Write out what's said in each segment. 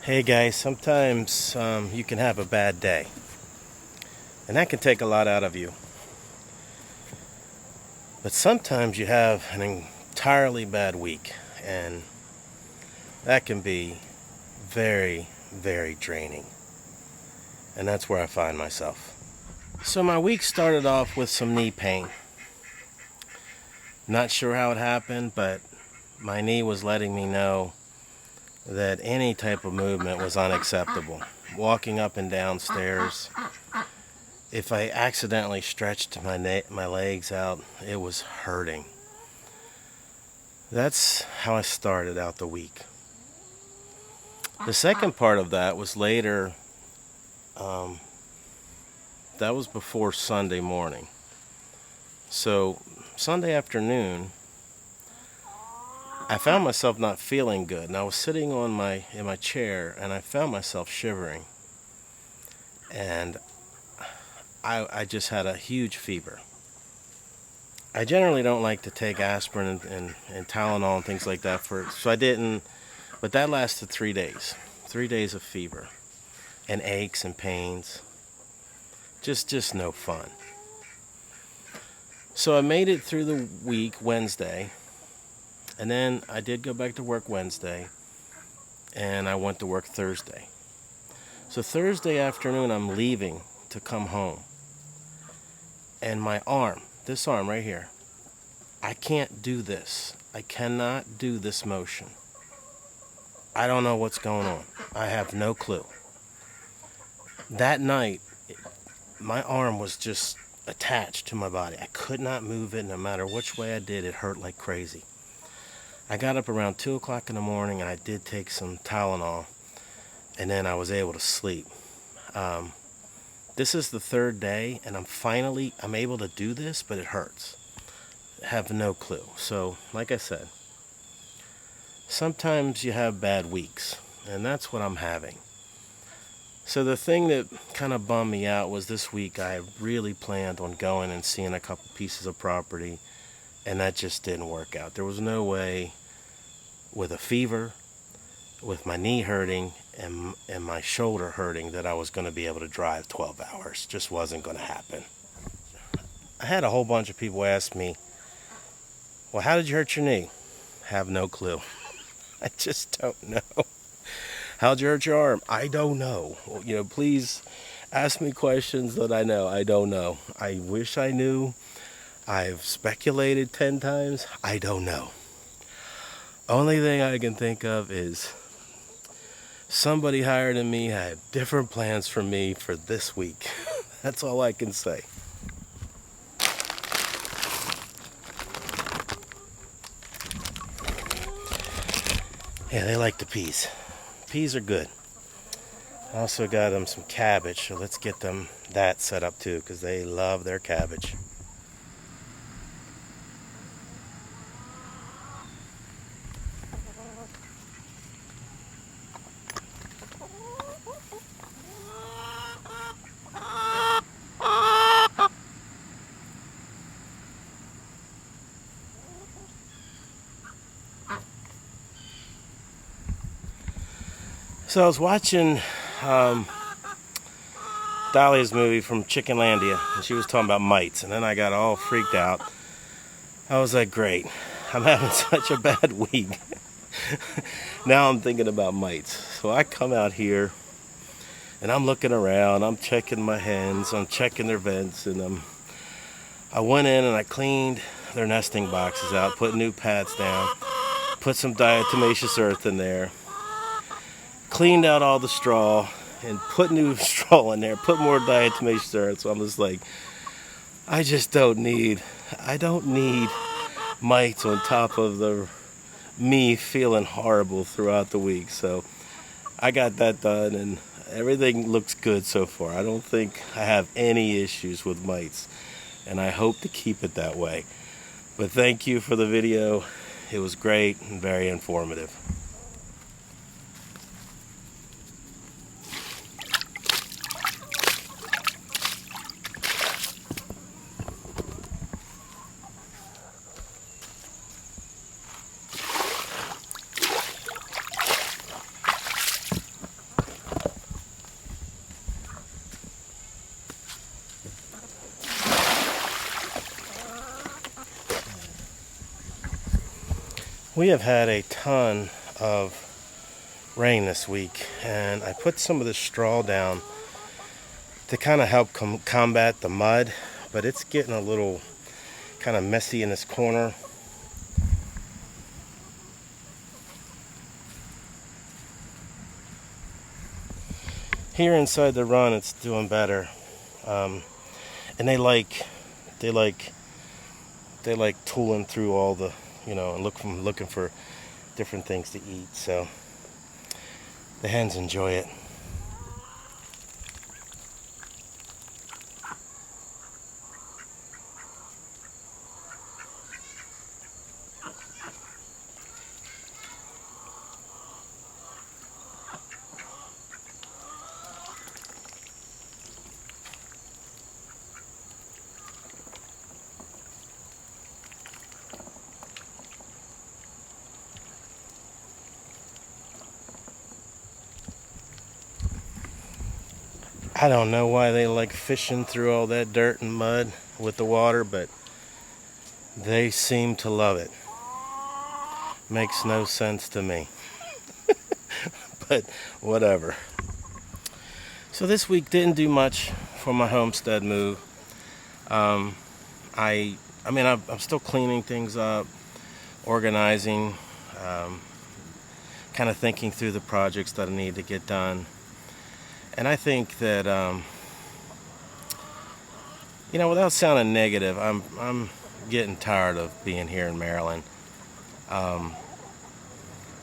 Hey guys, sometimes you can have a bad day, and that can take a lot out of you. But sometimes you have an entirely bad week, and that can be very, very draining. And that's where I find myself. So my week started off with some knee pain. Not sure how it happened, but my knee was letting me know that any type of movement was unacceptable. Walking up and down stairs, if I accidentally stretched my legs out, it was hurting. That's how I started out the week. The second part of that was later. That was before Sunday morning. So Sunday afternoon, I found myself not feeling good, and I was sitting in my chair, and I found myself shivering, and I just had a huge fever. I generally don't like to take aspirin and Tylenol and things like that so I didn't, but that lasted 3 days. 3 days of fever and aches and pains. Just no fun. So I made it through the week Wednesday, and then I did go back to work Wednesday, and I went to work Thursday. So Thursday afternoon I'm leaving to come home, and my arm, this arm right here, I can't do this. I cannot do this motion. I don't know what's going on. I have no clue. That night, my arm was just attached to my body. I could not move it. No matter which way I did, it hurt like crazy. I got up around 2 o'clock in the morning, and I did take some Tylenol, and then I was able to sleep. This is the third day, and I'm able to do this, but it hurts. I have no clue. So, like I said, sometimes you have bad weeks, and that's what I'm having. So the thing that kind of bummed me out was this week I really planned on going and seeing a couple pieces of property, and that just didn't work out. There was no way, with a fever, with my knee hurting, and my shoulder hurting, that I was going to be able to drive 12 hours. Just wasn't going to happen. I had a whole bunch of people ask me, well, how did you hurt your knee? Have no clue. I just don't know. How'd you hurt your arm? I don't know. Please ask me questions that I know. I don't know. I wish I knew. I've speculated 10 times. I don't know. Only thing I can think of is somebody higher than me had different plans for me for this week. That's all I can say. Yeah, they like the peas. Peas are good. I also got them some cabbage, so let's get them that set up too, because they love their cabbage. So I was watching Dahlia's movie from Chickenlandia, and she was talking about mites, and then I got all freaked out. I was like, great, I'm having such a bad week. Now I'm thinking about mites. So I come out here, and I'm looking around, I'm checking my hens, I'm checking their vents, and I went in and I cleaned their nesting boxes out, put new pads down, put some diatomaceous earth in there, cleaned out all the straw, and put new straw in there, put more diatomaceous earth. So I'm just like, I don't need mites on top of me feeling horrible throughout the week. So I got that done, and everything looks good so far. I don't think I have any issues with mites, and I hope to keep it that way. But thank you for the video. It was great and very informative. We have had a ton of rain this week, and I put some of the straw down to kind of help combat the mud, but it's getting a little kind of messy in this corner. Here inside the run, it's doing better, and they like tooling through all the, and looking for different things to eat. So the hens enjoy it. I don't know why they like fishing through all that dirt and mud with the water, but they seem to love it. Makes no sense to me. But whatever. So this week didn't do much for my homestead move. I'm still cleaning things up, organizing, kind of thinking through the projects that I need to get done. And I think that, without sounding negative, I'm getting tired of being here in Maryland.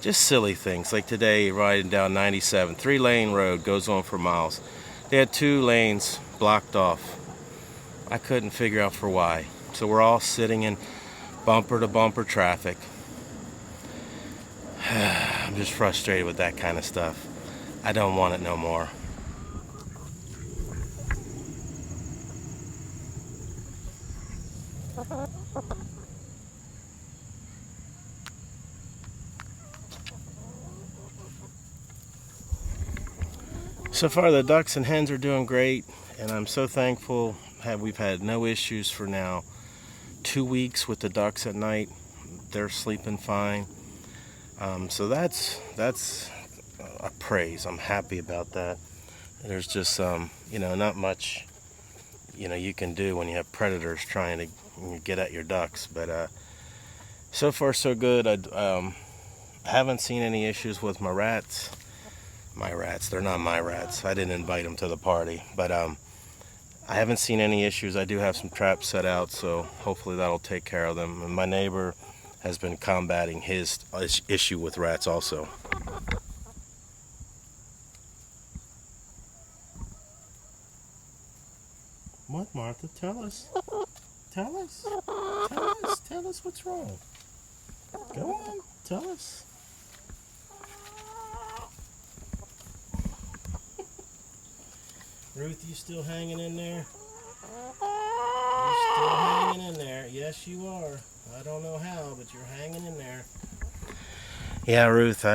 Just silly things, like today riding down 97, 3-lane road, goes on for miles. They had 2 lanes blocked off. I couldn't figure out for why. So we're all sitting in bumper to bumper traffic. I'm just frustrated with that kind of stuff. I don't want it no more. So far the ducks and hens are doing great, and I'm so thankful. We've had no issues for now 2 weeks with the ducks at night. They're sleeping fine. So that's a praise. I'm happy about that. There's just not much you can do when you have predators trying to get at your ducks, but so far so good. I haven't seen any issues with my rats. They're not my rats. I didn't invite them to the party, but I haven't seen any issues. I do have some traps set out, so hopefully that'll take care of them. And my neighbor has been combating his issue with rats also. What, Martha? Tell us. Tell us. Tell us. Tell us what's wrong. Go on. Tell us. Ruth, you still hanging in there? You're still hanging in there. Yes, you are. I don't know how, but you're hanging in there. Yeah, Ruth,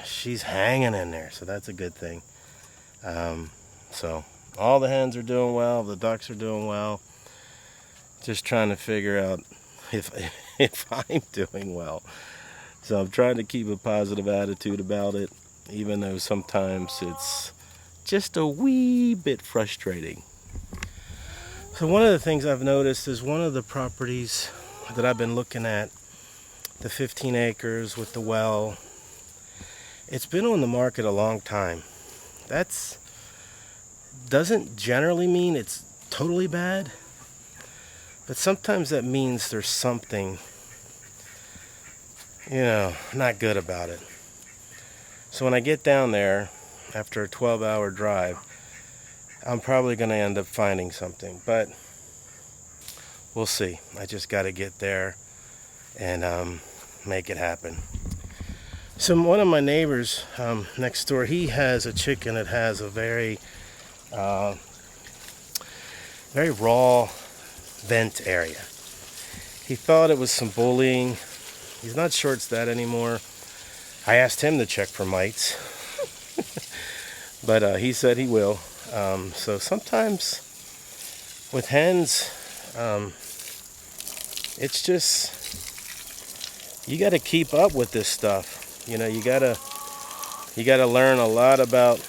she's hanging in there, so that's a good thing. So all the hens are doing well. The ducks are doing well. Just trying to figure out if I'm doing well. So I'm trying to keep a positive attitude about it, even though sometimes it's just a wee bit frustrating. So one of the things I've noticed is one of the properties that I've been looking at, the 15 acres with the well, it's been on the market a long time. That's doesn't generally mean it's totally bad, but sometimes that means there's something, not good about it. So when I get down there, after a 12-hour drive, I'm probably going to end up finding something, but we'll see. I just got to get there and make it happen. So one of my neighbors next door, he has a chicken that has a very raw vent area. He thought it was some bullying. He's not sure it's that anymore. I asked him to check for mites. But he said he will. So sometimes with hens, it's just, you got to keep up with this stuff. You know, you got to learn a lot about,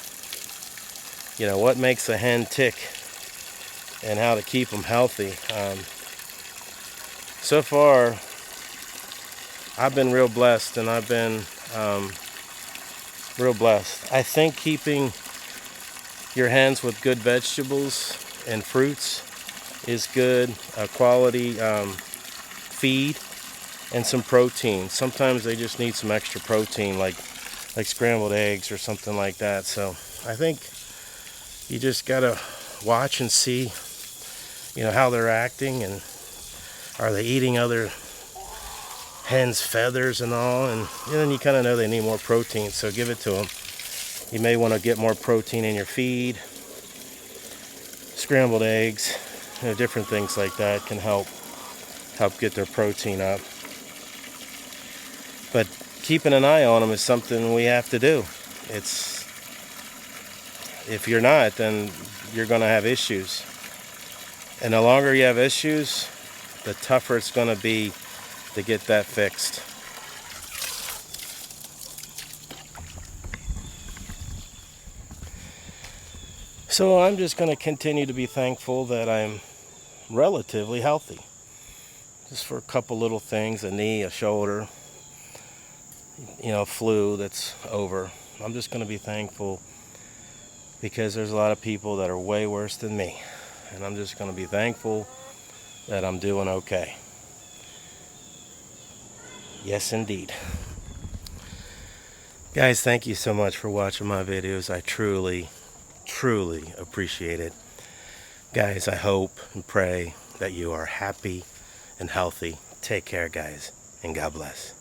you know, what makes a hen tick and how to keep them healthy. So far, I've been real blessed, and I've been real blessed. I think keeping your hens with good vegetables and fruits is good. Quality feed and some protein. Sometimes they just need some extra protein, like scrambled eggs or something like that. So I think you just gotta watch and see, you know, how they're acting, and are they eating other hens' feathers and all, and then you kind of know they need more protein, so give it to them. You may want to get more protein in your feed. Scrambled eggs, you know, different things like that can help get their protein up. But keeping an eye on them is something we have to do. If you're not, then you're going to have issues. And the longer you have issues, the tougher it's going to be to get that fixed. So I'm just going to continue to be thankful that I'm relatively healthy. Just for a couple little things, a knee, a shoulder, you know, flu that's over. I'm just going to be thankful because there's a lot of people that are way worse than me. And I'm just going to be thankful that I'm doing okay. Yes, indeed. Guys, thank you so much for watching my videos. I truly appreciate it. Guys, I hope and pray that you are happy and healthy. Take care, guys, and God bless.